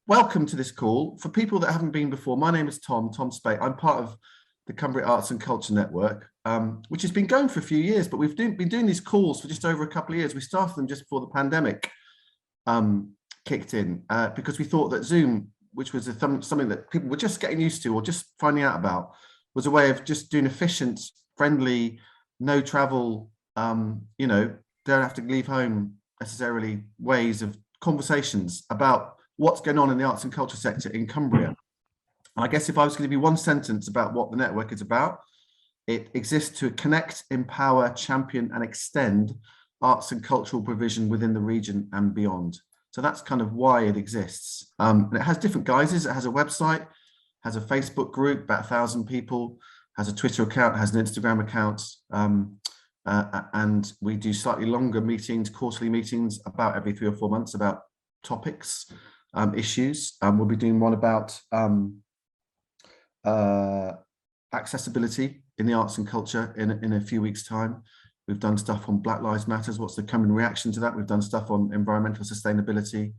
welcome to this call. For people that haven't been before, my name is Tom Spate. I'm part of the Cumbria Arts and Culture Network, which has been going for a few years, but we've been doing these calls for just over a couple of years. We started them just before the pandemic kicked in, because we thought that Zoom, which was something that people were just getting used to or just finding out about, was a way of just doing efficient, friendly, no travel, don't have to leave home necessarily, ways of conversations about what's going on in the arts and culture sector in Cumbria. And I guess if I was going to be one sentence about what the network is about, it exists to connect, empower, champion, and extend arts and cultural provision within the region and beyond. So that's kind of why it exists. And it has different guises. It has a website, has a Facebook group, about 1,000 people, has a Twitter account, has an Instagram account. And we do slightly longer meetings, quarterly meetings, about every 3 or 4 months, about topics, issues. We'll be doing one about accessibility in the arts and culture in a few weeks' time. We've done stuff on Black Lives Matter, what's the common reaction to that. We've done stuff on environmental sustainability,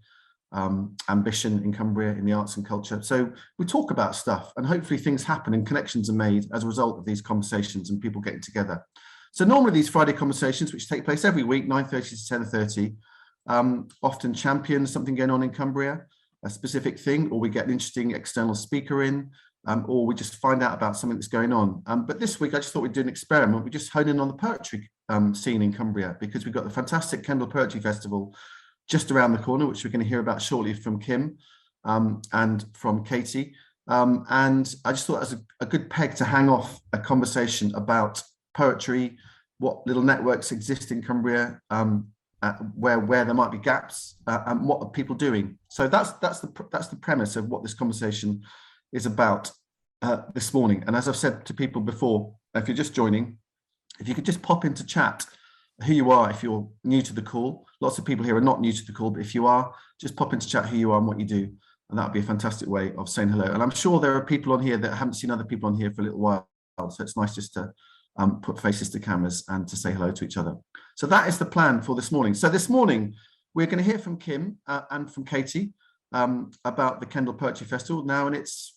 ambition in Cumbria in the arts and culture. So we talk about stuff, and hopefully things happen and connections are made as a result of these conversations and people getting together. So normally these Friday conversations, which take place every week, 9:30 to 10:30, often champion something going on in Cumbria, a specific thing, or we get an interesting external speaker in, or we just find out about something that's going on. But this week, I just thought we'd do an experiment. We just hone in on the poetry scene in Cumbria, because we've got the fantastic Kendal Poetry Festival just around the corner, which we're going to hear about shortly from Kim and from Katie. And I just thought it was a good peg to hang off a conversation about poetry, what little networks exist in Cumbria, where there might be gaps, and what are people doing. So that's the premise of what this conversation is about this morning. And as I've said to people before, if you're just joining, if you could just pop into chat who you are if you're new to the call. Lots of people here are not new to the call, but if you are, just pop into chat who you are and what you do, and that would be a fantastic way of saying hello. And I'm sure there are people on here that haven't seen other people on here for a little while, so it's nice just to put faces to cameras and to say hello to each other. So that is the plan for this morning. So this morning we're going to hear from Kim and from Katie about the Kendal Poetry Festival now in its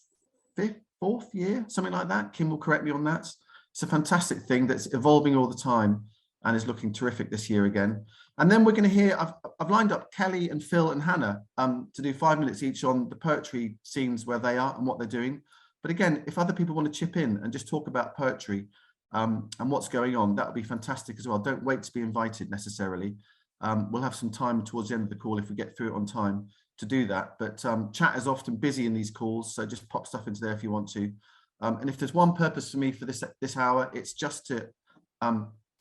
fourth year, something like that. Kim will correct me on that. It's a fantastic thing that's evolving all the time and is looking terrific this year again. And then we're going to hear, I've lined up Kelly and Phil and Hannah to do 5 minutes each on the poetry scenes where they are and what they're doing. But again, if other people want to chip in and just talk about poetry and what's going on, that would be fantastic as well. Don't wait to be invited necessarily. We'll have some time towards the end of the call if we get through it on time to do that. But chat is often busy in these calls, so just pop stuff into there if you want to. And if there's one purpose for me for this hour, it's just to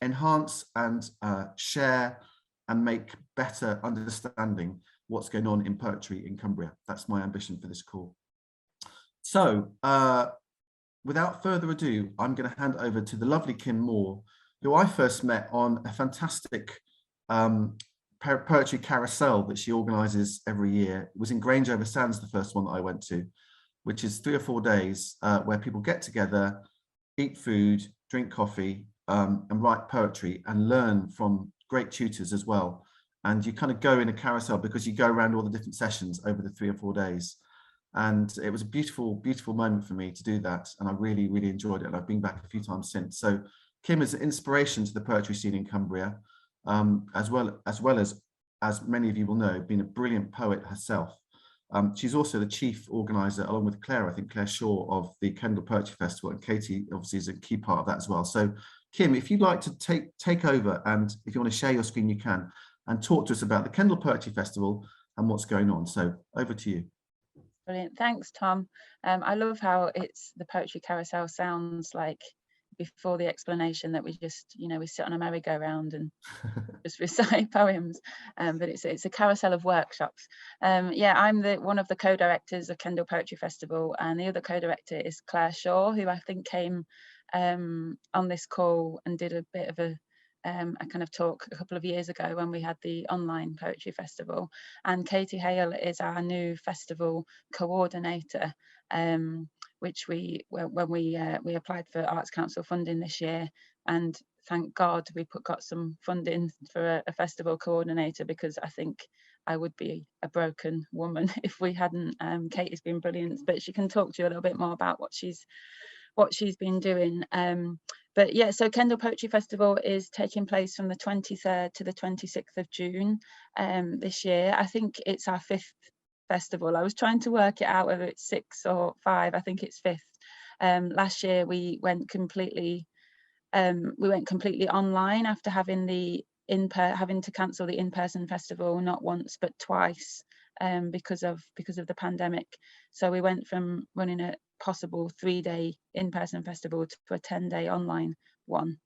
enhance and share and make better understanding what's going on in poetry in Cumbria. That's my ambition for this call. So without further ado, I'm going to hand over to the lovely Kim Moore, who I first met on a fantastic Poetry Carousel that she organises every year. It was in Grange-over-Sands, the first one that I went to, which is 3 or 4 days where people get together, eat food, drink coffee, and write poetry and learn from great tutors as well. And you kind of go in a carousel because you go around all the different sessions over the 3 or 4 days. And it was a beautiful, beautiful moment for me to do that. And I really, really enjoyed it. And I've been back a few times since. So Kim is an inspiration to the poetry scene in Cumbria, as well as many of you will know, being a brilliant poet herself. She's also the chief organizer, along with Claire, I think Claire Shaw, of the Kendal Poetry Festival, and Katie obviously is a key part of that as well. So Kim, if you'd like to take over, and if you want to share your screen, you can, and talk to us about the Kendal Poetry Festival and what's going on. So over to you. Brilliant, thanks Tom. I love how the Poetry Carousel sounds like before the explanation that we just, we sit on a merry-go-round and just recite poems, but it's a carousel of workshops. Yeah, I'm one of the co-directors of Kendal Poetry Festival, and the other co-director is Claire Shaw, who I think came on this call and did a bit of a kind of talk a couple of years ago when we had the online poetry festival. And Katie Hale is our new festival coordinator, which when we applied for Arts Council funding this year, and thank God we got some funding for a festival coordinator, because I think I would be a broken woman if we hadn't. Katie's been brilliant, but she can talk to you a little bit more about what she's been doing. But yeah, so Kendal Poetry Festival is taking place from the 23rd to the 26th of June this year. I think it's our 5th festival. I was trying to work it out whether it's 6 or 5. I think it's 5th. Last year we went completely online after having having to cancel the in-person festival not once but twice because of the pandemic. So we went from running a possible 3-day in-person festival to a 10-day online one.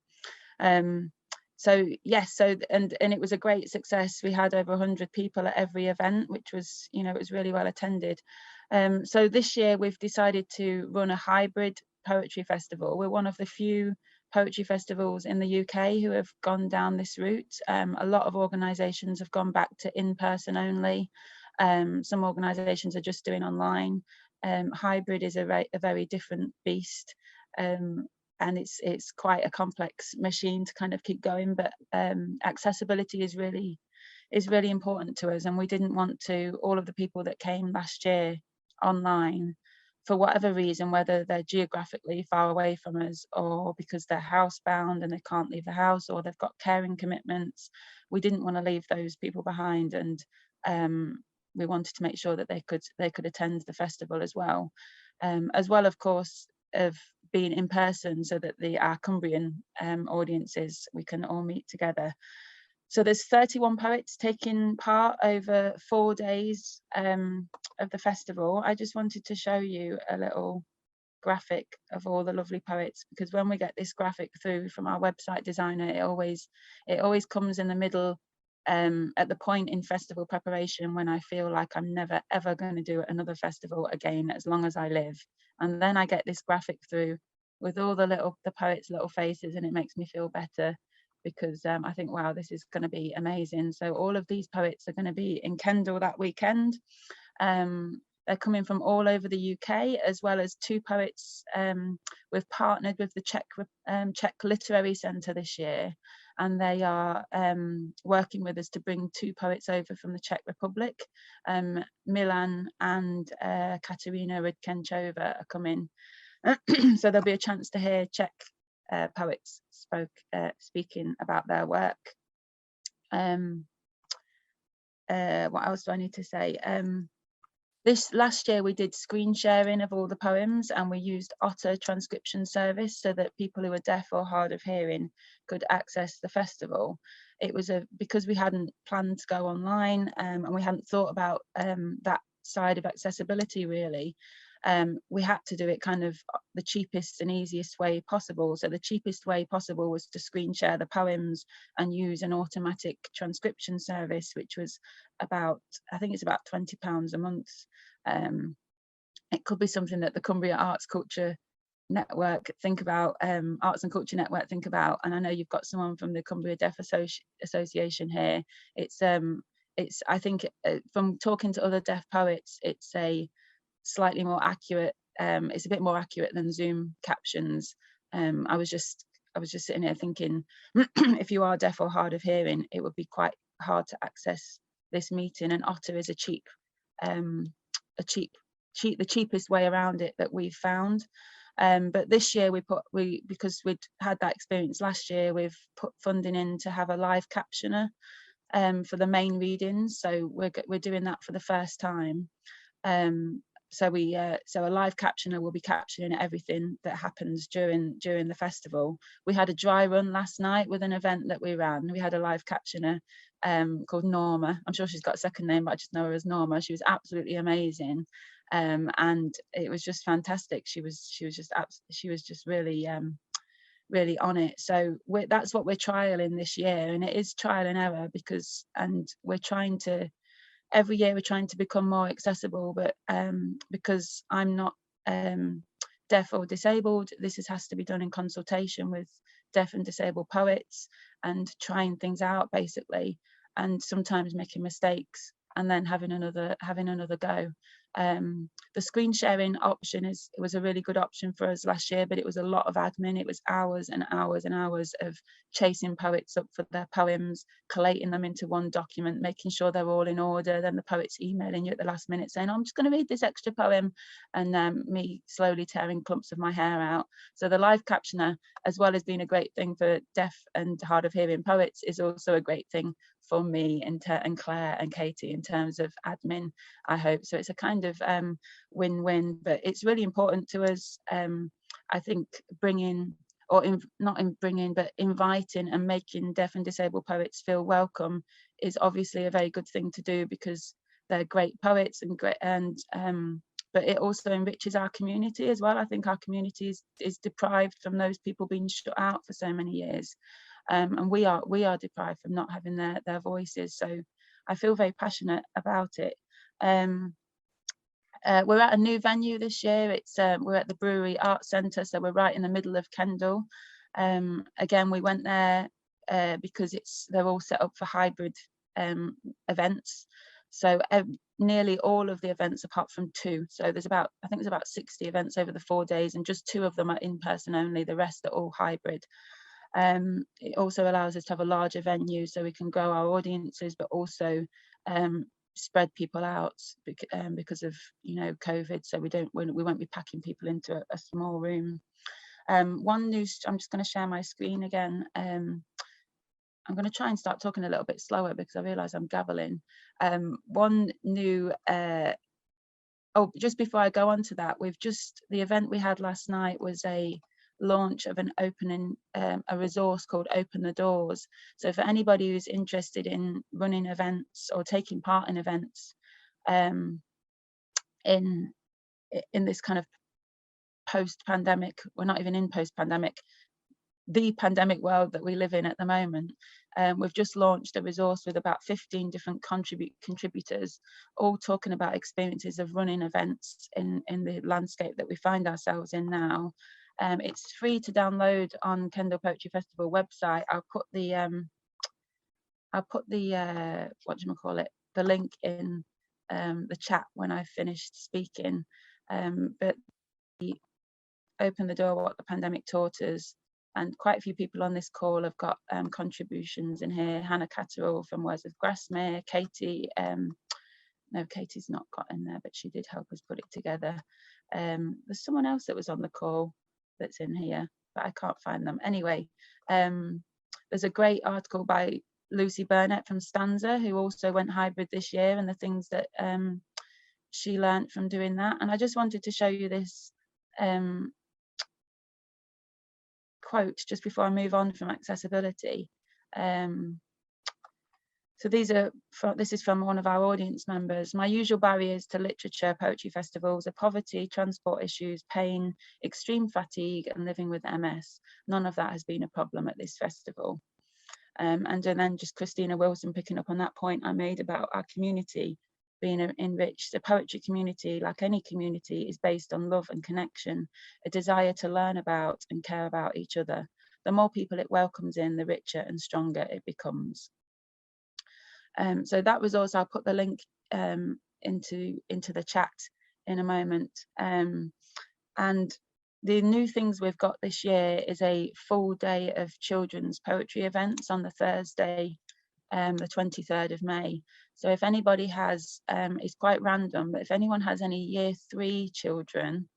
So yes, and it was a great success. We had over 100 people at every event, which was, it was really well attended. So this year we've decided to run a hybrid poetry festival. We're one of the few poetry festivals in the UK who have gone down this route. A lot of organisations have gone back to in-person only. Some organisations are just doing online. Hybrid is a very different beast, and it's quite a complex machine to kind of keep going. But accessibility is really important to us, and we didn't want all of the people that came last year online, for whatever reason, whether they're geographically far away from us or because they're housebound and they can't leave the house or they've got caring commitments, we didn't want to leave those people behind, and we wanted to make sure that they could attend the festival as well, of course, of being in person, so that our Cumbrian audiences, we can all meet together. So there's 31 poets taking part over 4 days of the festival. I just wanted to show you a little graphic of all the lovely poets, because when we get this graphic through from our website designer, it always comes in the middle, at the point in festival preparation when I feel like I'm never ever going to do another festival again as long as I live. And then I get this graphic through with all the poets' little faces, and it makes me feel better, because I think, wow, this is going to be amazing. So all of these poets are going to be in Kendal that weekend. They're coming from all over the UK, as well as 2 poets. We've partnered with the Czech Literary Centre this year, and they are working with us to bring 2 poets over from the Czech Republic. Milan and Katerina Rydkenčová are coming. So there'll be a chance to hear Czech poets speaking about their work. What else do I need to say? This last year we did screen sharing of all the poems, and we used Otter transcription service so that people who are deaf or hard of hearing could access the festival. It was because we hadn't planned to go online, and we hadn't thought about that side of accessibility really. We had to do it kind of the cheapest and easiest way possible. So the cheapest way possible was to screen share the poems and use an automatic transcription service, which was I think it's about £20 a month. It could be something that the Cumbria Arts Culture Network think about, Arts and Culture Network think about. And I know you've got someone from the Cumbria Deaf Association here. It's I think from talking to other deaf poets, it's a slightly more accurate, it's a bit more accurate than Zoom captions. I was just sitting here thinking, if you are deaf or hard of hearing, it would be quite hard to access this meeting, and Otter is the cheapest way around it that we've found. But this year because we'd had that experience last year, we've put funding in to have a live captioner for the main readings. So we're doing that for the first time. So a live captioner will be capturing everything that happens during the festival. We had a dry run last night with an event that we ran. We had a live captioner called Norma. I'm sure she's got a second name, but I just know her as Norma. She was absolutely amazing, and it was just fantastic. She was just really really on it. So that's what we're trialing this year, and it is trial and error, and we're trying to. Every year we're trying to become more accessible, but because I'm not deaf or disabled, this has to be done in consultation with deaf and disabled poets, and trying things out basically, and sometimes making mistakes and then having another go. The screen sharing option was a really good option for us last year, but it was a lot of admin. It was hours and hours and hours of chasing poets up for their poems, collating them into one document, making sure they're all in order. Then the poet's emailing you at the last minute saying, I'm just going to read this extra poem, and me slowly tearing clumps of my hair out. So the live captioner, as well as being a great thing for deaf and hard of hearing poets, is also a great thing for me and Claire and Katie in terms of admin, I hope. So it's a kind of win-win, but it's really important to us, I think, bringing, or but inviting and making deaf and disabled poets feel welcome is obviously a very good thing to do, because they're great poets and great, and but it also enriches our community as well. I think our community is deprived from those people being shut out for so many years. And we are deprived from not having their voices. So I feel very passionate about it. We're at a new venue this year. We're at the Brewery Arts Centre, so we're right in the middle of Kendal. Again, we went there because they're all set up for hybrid events. So nearly all of the events, apart from 2. So I think there's about 60 events over the 4 days, and just 2 of them are in person only. The rest are all hybrid. It also allows us to have a larger venue so we can grow our audiences, but also spread people out because of COVID. So we won't be packing people into a small room. I'm just going to share my screen again. I'm going to try and start talking a little bit slower because I realise I'm gabbling. One new just before I go on to that, the event we had last night was a launch of an opening, a resource called Open the Doors. So for anybody who's interested in running events or taking part in events in this kind of post-pandemic, we're not even in post-pandemic, the pandemic world that we live in at the moment, we've just launched a resource with about 15 different contributors, all talking about experiences of running events in the landscape that we find ourselves in now. It's free to download on Kendal Poetry Festival website. I'll put the the link in the chat when I've finished speaking. But Open the Door, What the Pandemic Taught Us, and quite a few people on this call have got contributions in here. Hannah Catterall from Words of Grasmere, Katie, no, Katie's not got in there, but she did help us put it together. There's someone else that was on the call that's in here, but I can't find them. Anyway, there's a great article by Lucy Burnett from Stanza, who also went hybrid this year, and the things that she learned from doing that. And I just wanted to show you this quote just before I move on from accessibility. So this is from one of our audience members. My usual barriers to literature poetry festivals are poverty, transport issues, pain, extreme fatigue, and living with MS. None of that has been a problem at this festival. And then just Christina Wilson picking up on that point I made about our community being enriched. The poetry community, like any community, is based on love and connection, a desire to learn about and care about each other. The more people it welcomes in, the richer and stronger it becomes. So that was also, I'll put the link into the chat in a moment. And the new things we've got this year is a full day of children's poetry events on the Thursday, the 23rd of May. So if anybody has, it's quite random, but if anyone has any Year 3 children,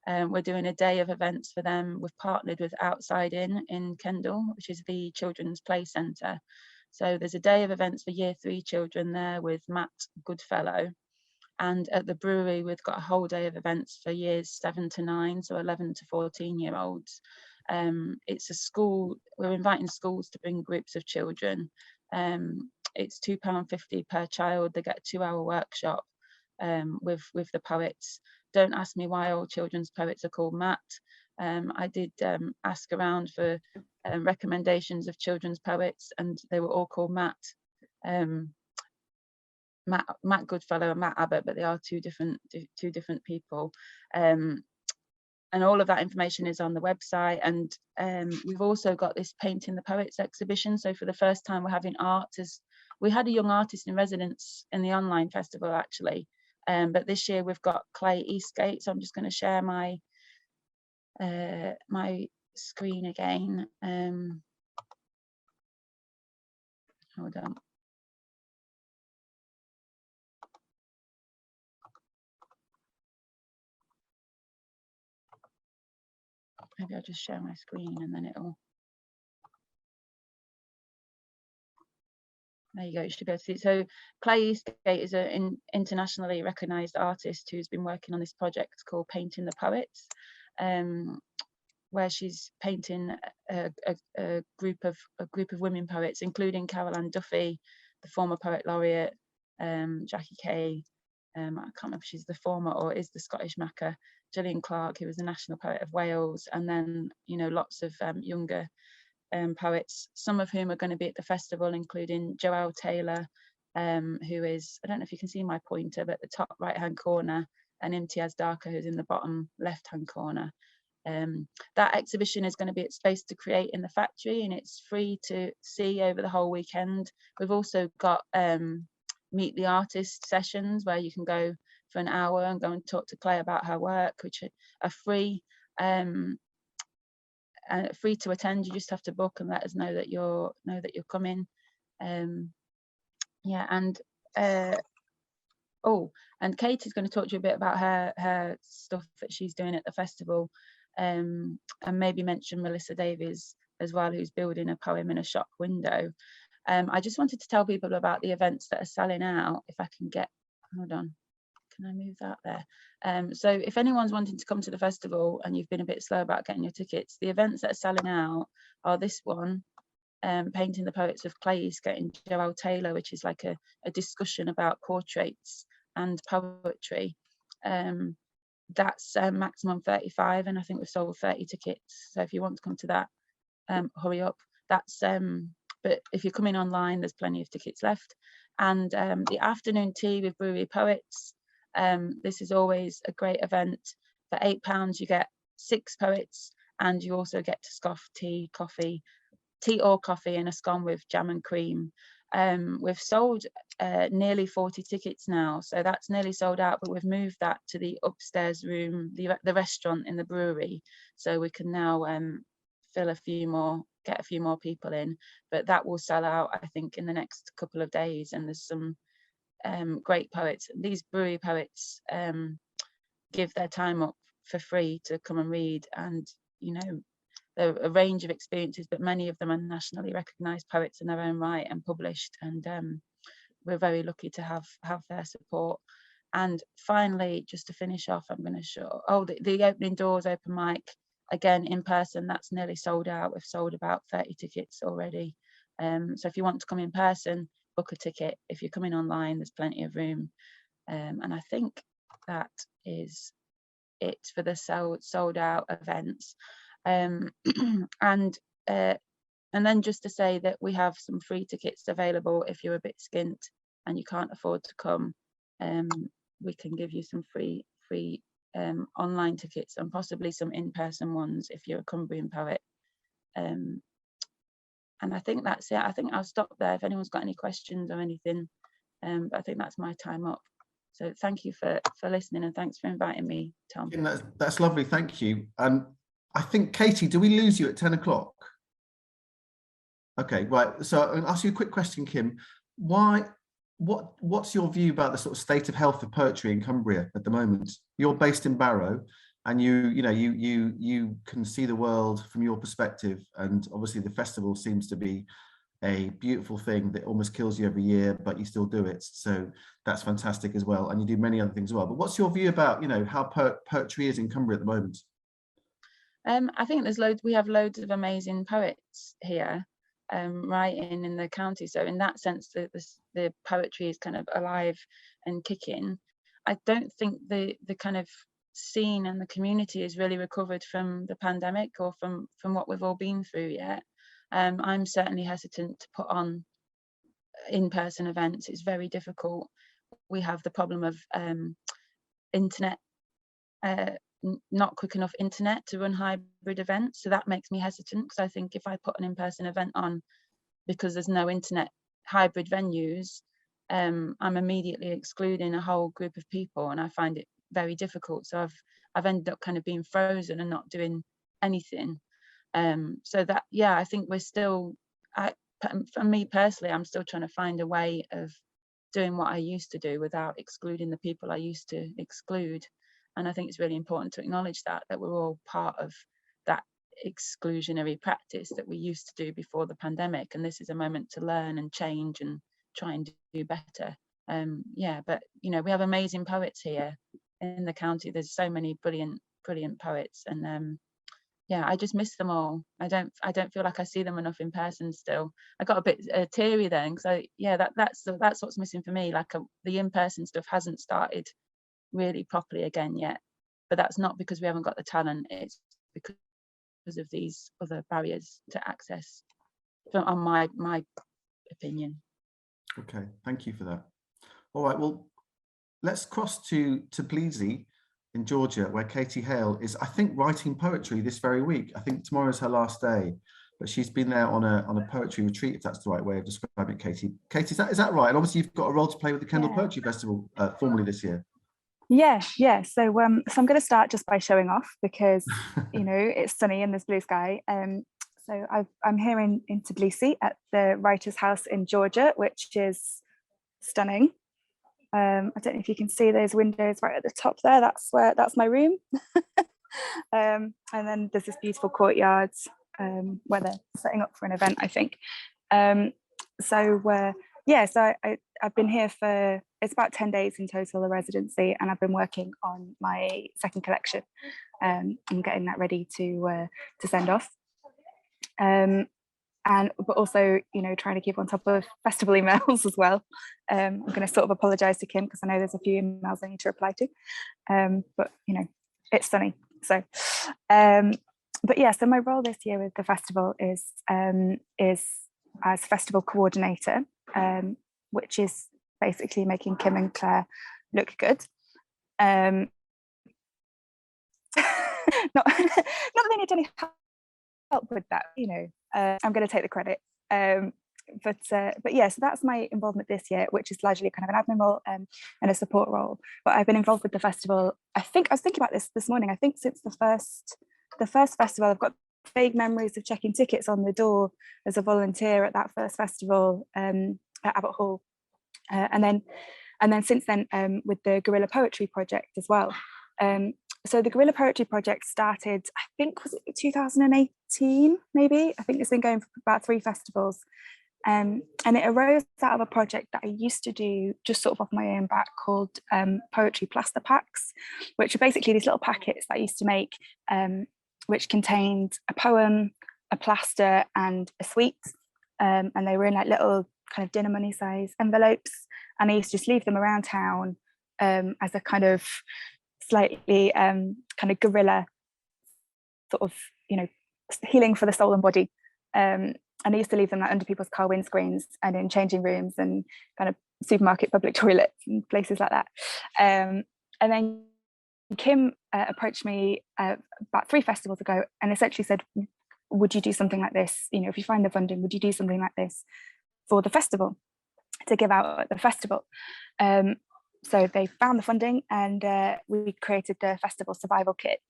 we're doing a day of events for them. We've partnered with Outside in Kendal, which is the Children's Play Centre. So there's a day of events for Year 3 children there with Matt Goodfellow. And at the brewery, we've got a whole day of events for years 7 to 9, so 11 to 14-year-olds. It's a school, we're inviting schools to bring groups of children. It's £2.50 per child. They get a 2-hour workshop with the poets. Don't ask me why all children's poets are called Matt. I did ask around for recommendations of children's poets, and they were all called Matt. Matt Goodfellow and Matt Abbott, but they are two different people. And all of that information is on the website. And we've also got this Painting the Poets exhibition. So for the first time, we're having art. We had a young artist in residence in the online festival, actually, But this year we've got Clay Eastgate, so I'm just going to share my my screen again. Hold on. Maybe I'll just share my screen and then it'll. There you go, you should be able to see it. So Clay Eastgate is an internationally recognised artist who's been working on this project called Painting the Poets, where she's painting a group of women poets, including Carol Ann Duffy, the former poet laureate, Jackie Kay, I can't remember if she's the former or is the Scottish Macker, Gillian Clarke, who was the National Poet of Wales, and then, you know, lots of younger poets, some of whom are going to be at the festival, including Joelle Taylor, who is, I don't know if you can see my pointer, but the top right hand corner, and Imtiaz Darker, who's in the bottom left hand corner. That exhibition is going to be at Space to Create in the Factory, and it's free to see over the whole weekend. We've also got Meet the Artist sessions where you can go for an hour and go and talk to Clay about her work, which are free. Free to attend. You just have to book and let us know that you're coming. Yeah, and oh, and Katie's going to talk to you a bit about her stuff that she's doing at the festival, and maybe mention Melissa Davies as well, who's building a poem in a shop window. I just wanted to tell people about the events that are selling out. If I can get, hold on, can I move that there? So if anyone's wanting to come to the festival and you've been a bit slow about getting your tickets, the events that are selling out are this one, Painting the Poets with Clay Eastgate and Joelle Taylor, which is like a discussion about portraits and poetry. That's maximum 35, and I think we've sold 30 tickets. So if you want to come to that, hurry up. That's but if you're coming online, there's plenty of tickets left. And the afternoon tea with brewery poets. This is always a great event. For £8 you get 6 poets, and you also get to scoff tea or coffee and a scone with jam and cream. We've sold nearly 40 tickets now, so that's nearly sold out, but we've moved that to the upstairs room, the restaurant in the brewery, so we can now get a few more people in. But that will sell out, I think, in the next couple of days, and there's some great poets. These brewery poets give their time up for free to come and read, and you know, a range of experiences, but many of them are nationally recognised poets in their own right and published, and we're very lucky to have their support. And finally, just to finish off, I'm going to show the opening doors open mic, again in person. That's nearly sold out. We've sold about 30 tickets already, so if you want to come in person, book a ticket. If you're coming online, there's plenty of room, and I think that is it for the sold out events. And then just to say that we have some free tickets available if you're a bit skint and you can't afford to come. We can give you some free online tickets, and possibly some in-person ones if you're a Cumbrian poet. And I think that's it. I think I'll stop there if anyone's got any questions or anything. But I think that's my time up. So thank you for listening, and thanks for inviting me, Tom. That's lovely, thank you. I think, Katie, do we lose you at 10 o'clock? Okay, right. So I'll ask you a quick question, Kim. What's your view about the sort of state of health of poetry in Cumbria at the moment? You're based in Barrow, and you can see the world from your perspective, and obviously the festival seems to be a beautiful thing that almost kills you every year, but you still do it. So that's fantastic as well, and you do many other things as well. But what's your view about how poetry is in Cumbria at the moment? I think there's loads. We have loads of amazing poets here, writing in the county. So in that sense, the poetry is kind of alive and kicking. I don't think the kind of scene and the community is really recovered from the pandemic or from what we've all been through yet. I'm certainly hesitant to put on in-person events. It's very difficult. We have the problem of internet. Not quick enough internet to run hybrid events, so that makes me hesitant, because I think if I put an in-person event on, because there's no internet hybrid venues, I'm immediately excluding a whole group of people, and I find it very difficult. So I've ended up kind of being frozen and not doing anything. So that, yeah, I think we're still, for me personally, I'm still trying to find a way of doing what I used to do without excluding the people I used to exclude. And I think it's really important to acknowledge that we're all part of that exclusionary practice that we used to do before the pandemic. And this is a moment to learn and change and try and do better. Yeah, but you know, we have amazing poets here in the county. There's so many brilliant poets, and yeah, I just miss them all. I don't feel like I see them enough in person still. I got a bit teary then, so yeah, that's what's missing for me. Like the in-person stuff hasn't started really properly again yet, but that's not because we haven't got the talent. It's because of these other barriers to access, on my opinion. Okay, thank you for that. All right, well, let's cross to Tbilisi in Georgia, where Katie Hale is, I think, writing poetry this very week. I think tomorrow's her last day, but she's been there on a poetry retreat, if that's the right way of describing it, Katie. Katie, is that right? And obviously you've got a role to play with the Kendal Poetry Festival formally this year. Yeah. So I'm going to start just by showing off, because you know, it's sunny and there's blue sky. So I'm here in Tbilisi at the Writers' House in Georgia, which is stunning. I don't know if you can see those windows right at the top there. That's my room. And then there's this beautiful courtyard where they're setting up for an event, I think. So I've been here for, it's about 10 days in total, the residency, and I've been working on my second collection and getting that ready to send off. But also, you know, trying to keep on top of festival emails as well. I'm going to sort of apologise to Kim, because I know there's a few emails I need to reply to. But you know, it's sunny. So, but yeah, so my role this year with the festival is as festival coordinator, which is basically making Kim and Claire look good. Not that they need any help with that, you know. I'm going to take the credit. But yeah, so that's my involvement this year, which is largely kind of an admin role and a support role. But I've been involved with the festival. I was thinking about this morning. I think since the first festival, I've got vague memories of checking tickets on the door as a volunteer at that first festival at Abbot Hall, and then since then with the Guerrilla Poetry Project as well. So the Guerrilla Poetry Project started, I think, was it 2018, maybe? I think it's been going for about 3 festivals. And it arose out of a project that I used to do just sort of off my own back, called Poetry Plaster Packs, which are basically these little packets that I used to make, which contained a poem, a plaster, and a sweet. And they were in like little kind of dinner money size envelopes. And I used to just leave them around town as a kind of slightly kind of guerrilla sort of, you know, healing for the soul and body. And I used to leave them like under people's car windscreens and in changing rooms and kind of supermarket public toilets and places like that. And then Kim approached me about 3 festivals ago and essentially said, would you do something like this? You know, if you find the funding, would you do something like this for the festival, to give out at the festival? So they found the funding, and we created the festival survival kit,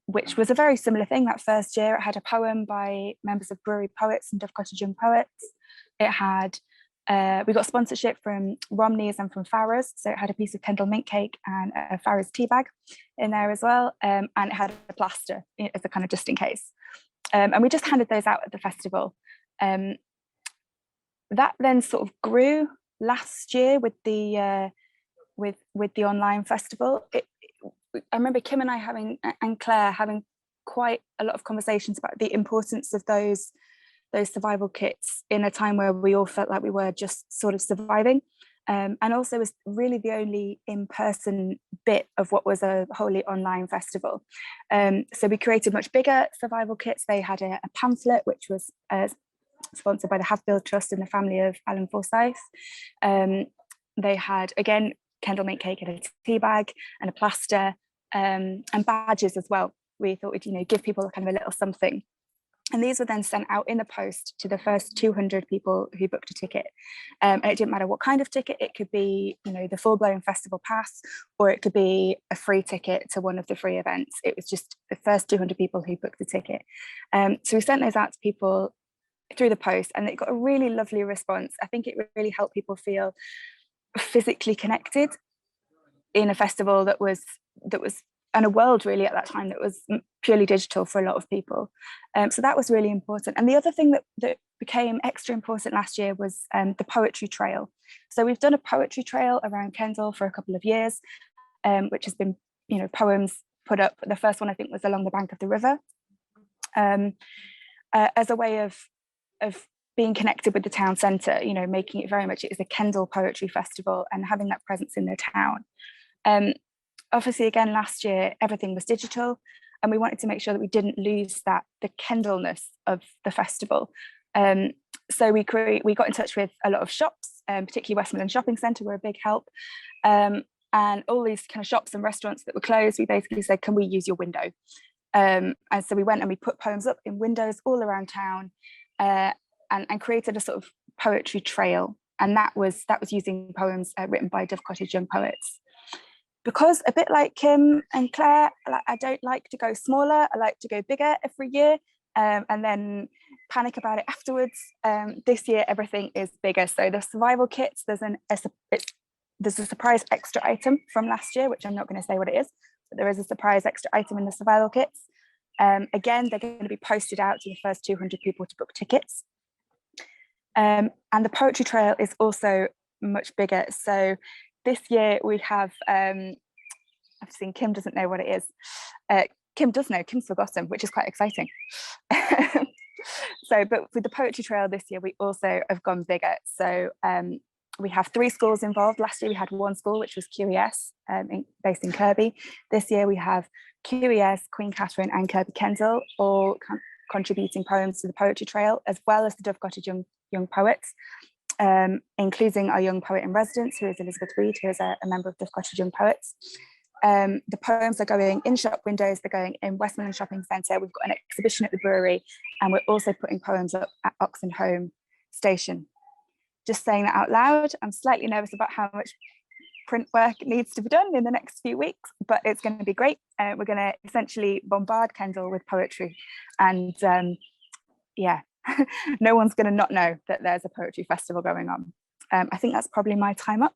which was a very similar thing. That first year, it had a poem by members of brewery poets and Dove Cottage Young Poets. It had, we got sponsorship from Romney's and from Farrah's, so it had a piece of Kendal mint cake and a Farrah's tea bag in there as well, and it had a plaster as a kind of just in case. And we just handed those out at the festival. That then sort of grew last year with the online festival. I remember Kim and I and Claire having quite a lot of conversations about the importance of those survival kits in a time where we all felt like we were just sort of surviving, and also was really the only in-person bit of what was a wholly online festival. So we created much bigger survival kits. They had a pamphlet which was sponsored by the Have-Build Trust and the family of Alan Forsyth. They had, again, Kendal mint cake and a tea bag and a plaster, and badges as well. We thought we'd, you know, give people kind of a little something. And these were then sent out in the post to the first 200 people who booked a ticket. And it didn't matter what kind of ticket. It could be, you know, the full-blown festival pass, or it could be a free ticket to one of the free events. It was just the first 200 people who booked the ticket. So we sent those out to people through the post, and it got a really lovely response. I think it really helped people feel physically connected in a festival that was and a world really at that time that was purely digital for a lot of people. So that was really important. And the other thing that became extra important last year was the poetry trail. So we've done a poetry trail around Kendal for a couple of years, which has been, you know, poems put up. The first one I think was along the bank of the river, as a way of being connected with the town centre, you know, making it very much, it is a Kendal poetry festival and having that presence in the town. Obviously, again, last year, everything was digital, and we wanted to make sure that we didn't lose the Kendalness of the festival. So we got in touch with a lot of shops, particularly Westmoreland Shopping Centre were a big help. And all these kind of shops and restaurants that were closed, we basically said, can we use your window? And so we went and we put poems up in windows all around town, and created a sort of poetry trail. And that was using poems written by Dove Cottage young poets. Because a bit like Kim and Claire, I don't like to go smaller, I like to go bigger every year, and then panic about it afterwards. This year, everything is bigger. So the survival kits, there's a surprise extra item from last year, which I'm not going to say what it is, but there is a surprise extra item in the survival kits. Again, they're going to be posted out to the first 200 people to book tickets. And the poetry trail is also much bigger. So this year we have, I've seen Kim doesn't know what it is. Kim does know, Kim's forgotten, which is quite exciting. So, but with the poetry trail this year, we also have gone bigger. So we have 3 schools involved. Last year we had 1 school, which was QES, based in Kirby. This year we have QES, Queen Catherine and Kirby Kendal, all contributing poems to the poetry trail, as well as the Dove Cottage young poets. Including our young poet in residence, who is Elizabeth Reed, who is a member of Dove Cottage Young Poets. The poems are going in shop windows, they're going in Westmoreland Shopping Centre. We've got an exhibition at the brewery, and we're also putting poems up at Oxenholme Station. Just saying that out loud, I'm slightly nervous about how much print work needs to be done in the next few weeks, but it's going to be great. We're going to essentially bombard Kendal with poetry, and yeah. No one's going to not know that there's a poetry festival going on. I think that's probably my time up.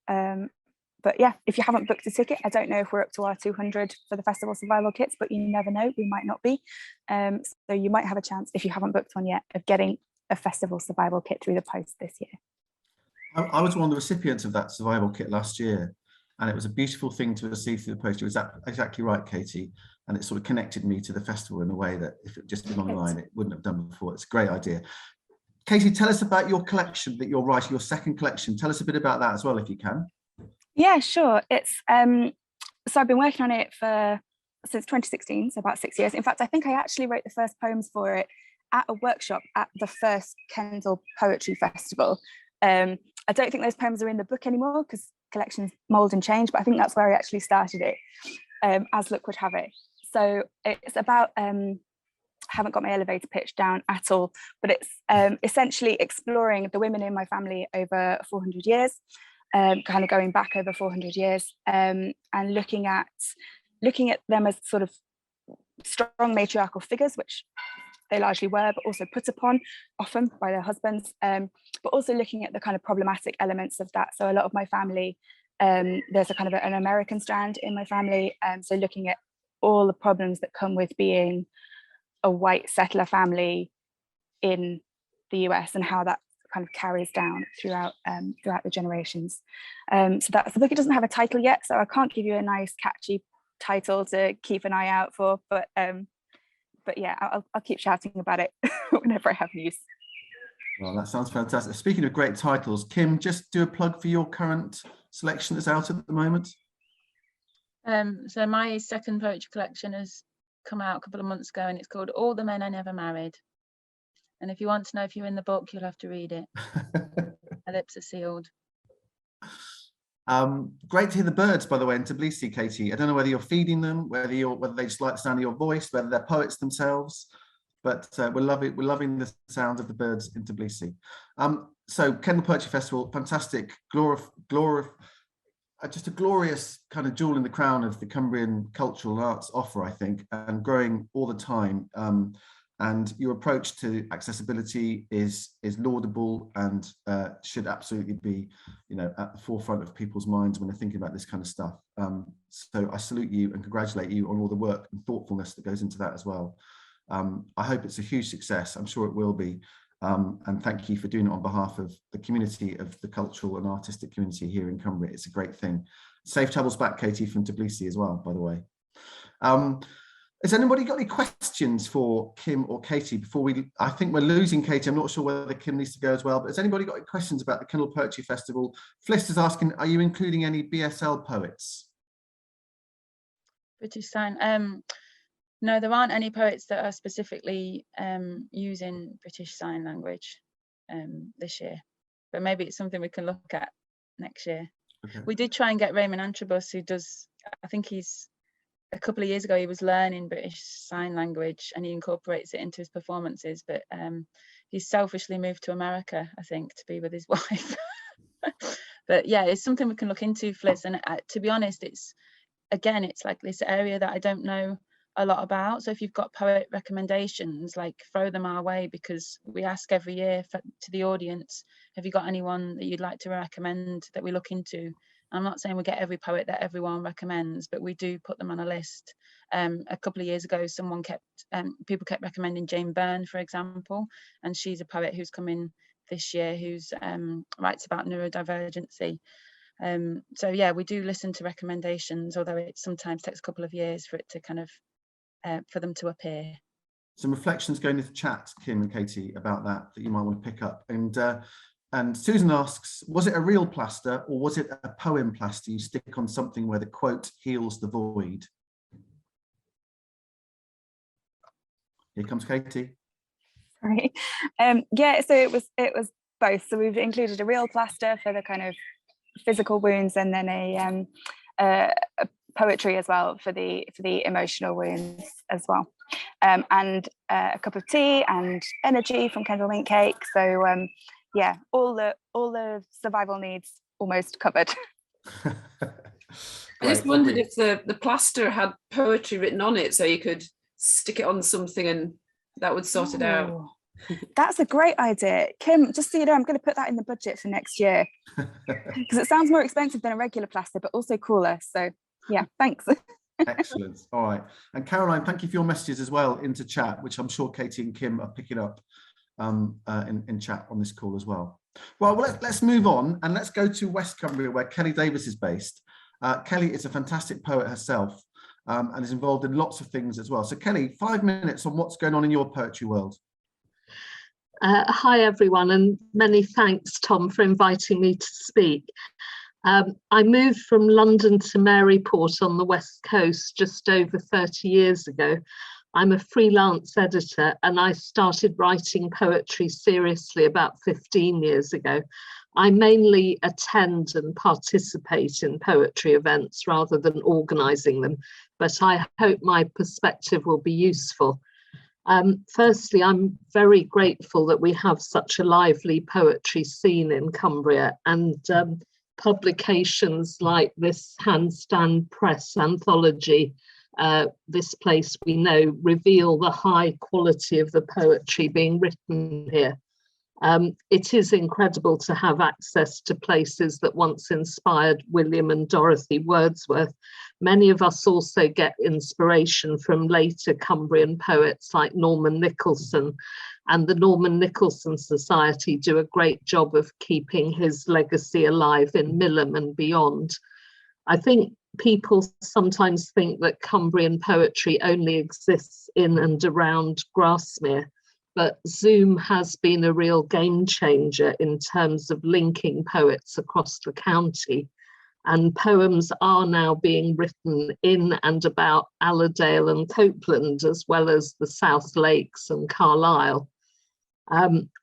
But yeah, if you haven't booked a ticket, I don't know if we're up to our 200 for the festival survival kits, but you never know, we might not be. So you might have a chance, if you haven't booked one yet, of getting a festival survival kit through the post this year. I was one of the recipients of that survival kit last year, and it was a beautiful thing to receive through the post. It was exactly right, Katie. And it sort of connected me to the festival in a way that if it just been online, it wouldn't have done before. It's a great idea. Katie, tell us about your collection that you're writing, your second collection. Tell us a bit about that as well, if you can. Yeah, sure. It's so I've been working on it since 2016, so about 6 years. In fact, I think I actually wrote the first poems for it at a workshop at the first Kendal Poetry Festival. I don't think those poems are in the book anymore because collections mould and change, but I think that's where I actually started it, as luck would have it. So it's about, I haven't got my elevator pitch down at all, but it's essentially exploring the women in my family over 400 years, kind of going back over 400 years, and looking at them as sort of strong matriarchal figures, which they largely were, but also put upon often by their husbands, but also looking at the kind of problematic elements of that. So a lot of my family, there's a kind of an American strand in my family, so looking at all the problems that come with being a white settler family in the US and how that kind of carries down throughout the generations. So that's the book. It doesn't have a title yet, so I can't give you a nice catchy title to keep an eye out for, but yeah, I'll keep shouting about it whenever I have news. Well, that sounds fantastic. Speaking of great titles, Kim, just do a plug for your current selection that's out at the moment. So my second poetry collection has come out a couple of months ago, and it's called All the Men I Never Married. And if you want to know if you're in the book, you'll have to read it. My lips are sealed. Great to hear the birds, by the way, in Tbilisi, Katie. I don't know whether you're feeding them, whether they just like the sound of your voice, whether they're poets themselves. but we're loving the sound of the birds in Tbilisi. So Kendal Poetry Festival, fantastic, just a glorious kind of jewel in the crown of the Cumbrian cultural arts offer, I think, and growing all the time. And your approach to accessibility is laudable and should absolutely be, at the forefront of people's minds when they're thinking about this kind of stuff. So I salute you and congratulate you on all the work and thoughtfulness that goes into that as well. I hope it's a huge success. I'm sure it will be. And thank you for doing it on behalf of the community, of the cultural and artistic community here in Cumbria. It's a great thing. Safe travels back, Katie, from Tbilisi as well, by the way. Has anybody got any questions for Kim or Katie before I think we're losing Katie. I'm not sure whether Kim needs to go as well, but has anybody got any questions about the Kendal Poetry Festival? Fliss is asking, are you including any BSL poets? British Sign. No, there aren't any poets that are specifically using British Sign Language this year, but maybe it's something we can look at next year. Okay. We did try and get Raymond Antrobus, who does, I think a couple of years ago, he was learning British Sign Language and he incorporates it into his performances, but he's selfishly moved to America, I think, to be with his wife. But yeah, it's something we can look into, Fliss. And to be honest, it's like this area that I don't know a lot about. So if you've got poet recommendations, like throw them our way, because we ask every year to the audience, have you got anyone that you'd like to recommend that we look into? I'm not saying we get every poet that everyone recommends, but we do put them on a list. A couple of years ago, people kept recommending Jane Byrne, for example, and she's a poet who's come in this year who's writes about neurodivergency. So yeah, we do listen to recommendations, although it sometimes takes a couple of years for it to kind of for them to appear. Some reflections going into the chat, Kim and Katie, about that you might want to pick up. And Susan asks, was it a real plaster or was it a poem plaster you stick on something where the quote heals the void? Here comes Katie. Sorry. Yeah, so it was both. So we've included a real plaster for the kind of physical wounds, and then a poetry as well for the emotional wounds as well, and a cup of tea and energy from Kendal Mint Cake. So yeah, all the survival needs almost covered. I just wondered if the plaster had poetry written on it, so you could stick it on something and that would sort it out. That's a great idea, Kim. Just so you know, I'm going to put that in the budget for next year, because it sounds more expensive than a regular plaster, but also cooler. So yeah, thanks. Excellent. All right, and Caroline, thank you for your messages as well into chat, which I'm sure Katie and Kim are picking up in chat on this call as well. Well, let's move on and let's go to West Cumbria, where Kelly Davis is based. Kelly is a fantastic poet herself and is involved in lots of things as well. So Kelly, 5 minutes on what's going on in your poetry world. Hi everyone, and many thanks, Tom, for inviting me to speak. I moved from London to Maryport on the West Coast just over 30 years ago. I'm a freelance editor and I started writing poetry seriously about 15 years ago. I mainly attend and participate in poetry events rather than organising them, but I hope my perspective will be useful. Firstly, I'm very grateful that we have such a lively poetry scene in Cumbria, and publications like this Handstand Press anthology, This Place We Know, reveal the high quality of the poetry being written here. It is incredible to have access to places that once inspired William and Dorothy Wordsworth. Many of us also get inspiration from later Cumbrian poets like Norman Nicholson, and the Norman Nicholson Society do a great job of keeping his legacy alive in Millom and beyond. I think people sometimes think that Cumbrian poetry only exists in and around Grasmere, but Zoom has been a real game changer in terms of linking poets across the county, and poems are now being written in and about Allerdale and Copeland, as well as the South Lakes and Carlisle.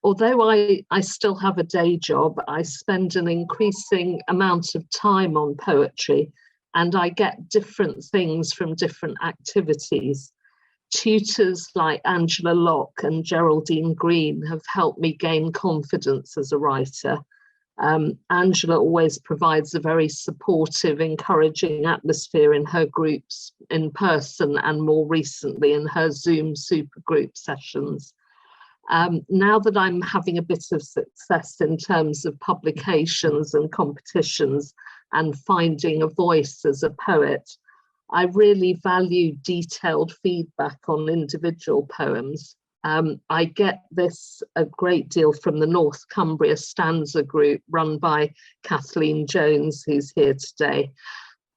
Although I still have a day job, I spend an increasing amount of time on poetry, and I get different things from different activities. Tutors like Angela Locke and Geraldine Green have helped me gain confidence as a writer. Angela always provides a very supportive, encouraging atmosphere in her groups in person and more recently in her Zoom supergroup sessions. Now that I'm having a bit of success in terms of publications and competitions and finding a voice as a poet, I really value detailed feedback on individual poems. I get this a great deal from the North Cumbria stanza group run by Kathleen Jones, who's here today,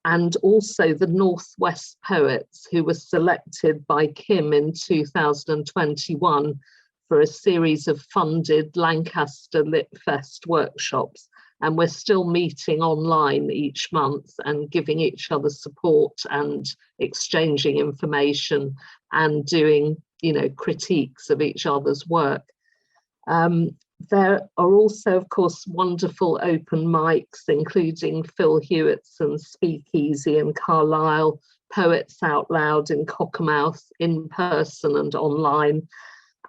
and also the Northwest poets who were selected by Kim in 2021 for a series of funded Lancaster Lit Fest workshops. And we're still meeting online each month and giving each other support and exchanging information and doing, you know, critiques of each other's work. There are also, of course, wonderful open mics, including Phil Hewitson's Speakeasy in Carlisle, Poets Out Loud in Cockermouth, in person and online.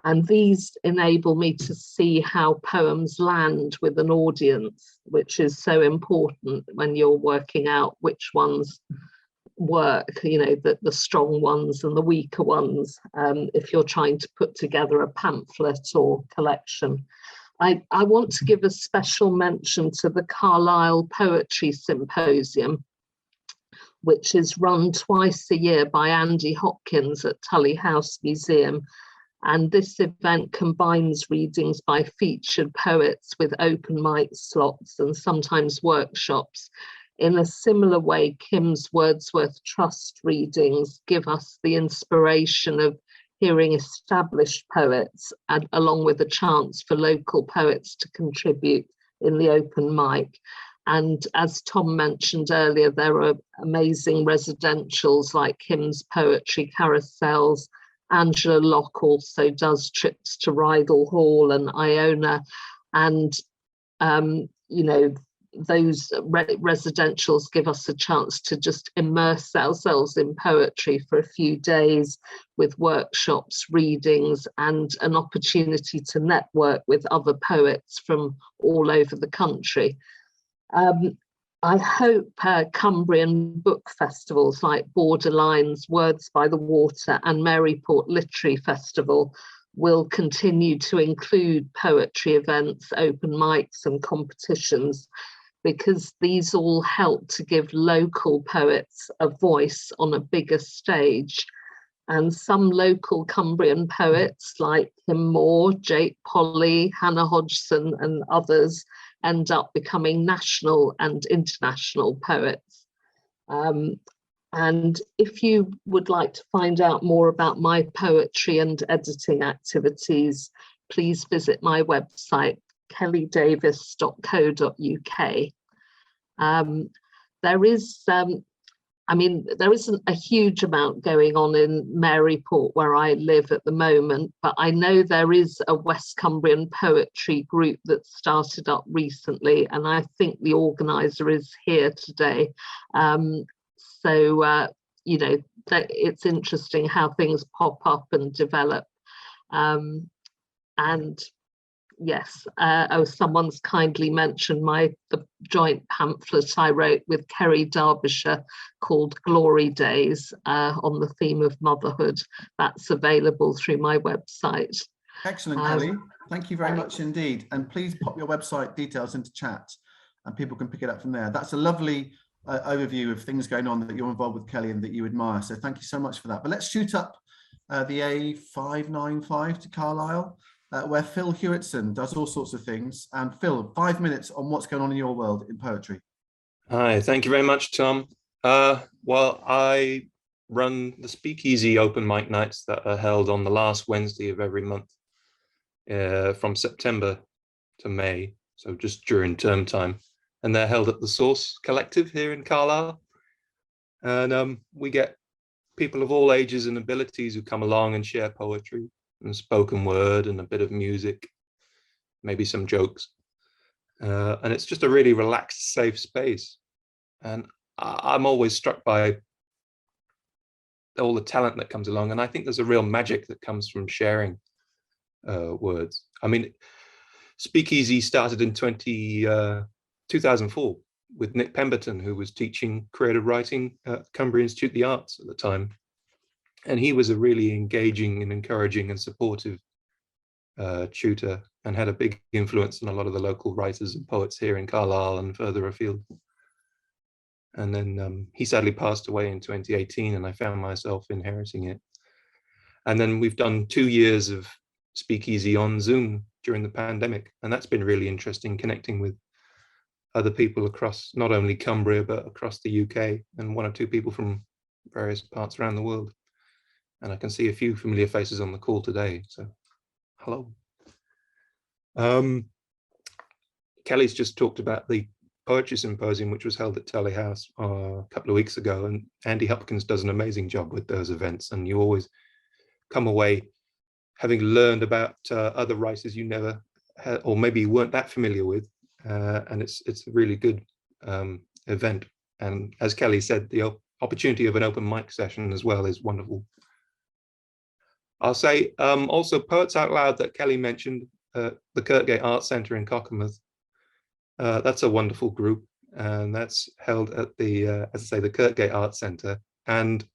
And these enable me to see how poems land with an audience, which is so important when you're working out which ones work, you know, the strong ones and the weaker ones, if you're trying to put together a pamphlet or collection. I want to give a special mention to the Carlisle Poetry Symposium, which is run twice a year by Andy Hopkins at Tully House Museum. And this event combines readings by featured poets with open mic slots and sometimes workshops. In a similar way, Kim's Wordsworth Trust readings give us the inspiration of hearing established poets, and along with a chance for local poets to contribute in the open mic. And as Tom mentioned earlier, there are amazing residentials like Kim's Poetry Carousels. Angela Locke also does trips to Rydal Hall and Iona, and you know, those residentials give us a chance to just immerse ourselves in poetry for a few days with workshops, readings, and an opportunity to network with other poets from all over the country. I hope Cumbrian book festivals like Borderlines, Words by the Water and Maryport Literary Festival will continue to include poetry events, open mics and competitions, because these all help to give local poets a voice on a bigger stage. And some local Cumbrian poets like Kim Moore, Jake Polly, Hannah Hodgson and others end up becoming national and international poets. And if you would like to find out more about my poetry and editing activities, please visit my website, kellydavis.co.uk. There is, I mean, there isn't a huge amount going on in Maryport where I live at the moment, but I know there is a West Cumbrian poetry group that started up recently, and I think the organizer is here today. So, you know, it's interesting how things pop up and develop. And yes, oh, someone's kindly mentioned the joint pamphlet I wrote with Kerry Derbyshire called Glory Days on the theme of motherhood. That's available through my website. Excellent, Kelly. Thank you very much indeed. And please pop your website details into chat and people can pick it up from there. That's a lovely overview of things going on that you're involved with, Kelly, and that you admire. So thank you so much for that. But let's shoot up the A595 to Carlisle, where Phil Hewitson does all sorts of things. And Phil, 5 minutes on what's going on in your world in poetry. Hi, thank you very much, Tom. Well, I run the Speakeasy open mic nights that are held on the last Wednesday of every month from September to May, so just during term time. And they're held at the Source Collective here in Carlisle. And we get people of all ages and abilities who come along and share poetry and spoken word and a bit of music, maybe some jokes. And it's just a really relaxed, safe space. And I'm always struck by all the talent that comes along. And I think there's a real magic that comes from sharing words. I mean, Speakeasy started in 2004 with Nick Pemberton, who was teaching creative writing at Cumbria Institute of the Arts at the time. And he was a really engaging and encouraging and supportive tutor, and had a big influence on a lot of the local writers and poets here in Carlisle and further afield. And then he sadly passed away in 2018, and I found myself inheriting it. And then we've done 2 years of Speakeasy on Zoom during the pandemic, and that's been really interesting, connecting with other people across not only Cumbria but across the UK, and 1 or 2 people from various parts around the world. And I can see a few familiar faces on the call today, so hello. Kelly's just talked about the Poetry Symposium, which was held at Tally House a couple of weeks ago, and Andy Hopkins does an amazing job with those events, and you always come away having learned about other writers you never had, or maybe you weren't that familiar with, and it's a really good event. And as Kelly said, the opportunity of an open mic session as well is wonderful. I'll say also Poets Out Loud that Kelly mentioned, the Kirkgate Arts Centre in Cockermouth. That's a wonderful group, and that's held at the, as I say, the Kirkgate Arts Centre. And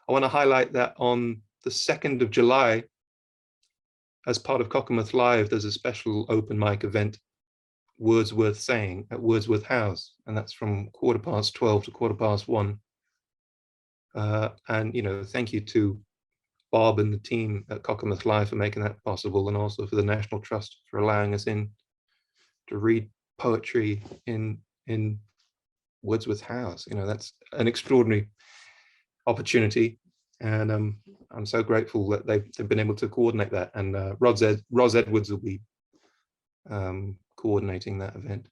I want to highlight that on the 2nd of July, as part of Cockermouth Live, there's a special open mic event, Words Worth Saying, at Wordsworth House, and that's from 12:15 to 1:15. And, you know, thank you to Bob and the team at Cockermouth Live for making that possible, and also for the National Trust for allowing us in to read poetry in Wordsworth House. You know, that's an extraordinary opportunity, and I'm so grateful that they've been able to coordinate that. And Ros Edwards will be coordinating that event.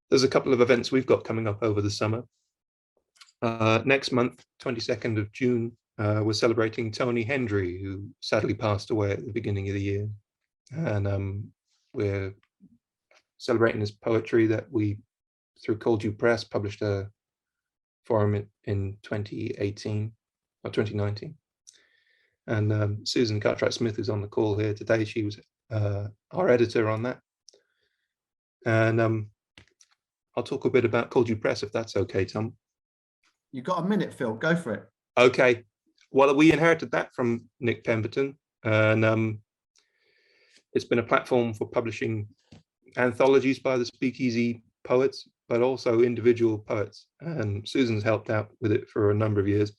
There's a couple of events we've got coming up over the summer. Next month, 22nd of June, we're celebrating Tony Hendry, who sadly passed away at the beginning of the year. And we're celebrating his poetry that we, through Cold Dew Press, published a forum in 2018 or 2019. And Susan Cartwright-Smith is on the call here today. She was our editor on that. And I'll talk a bit about Cold Dew Press, if that's okay, Tom. You've got a minute, Phil, go for it. Okay, well, we inherited that from Nick Pemberton, and it's been a platform for publishing anthologies by the Speakeasy poets, but also individual poets. And Susan's helped out with it for a number of years,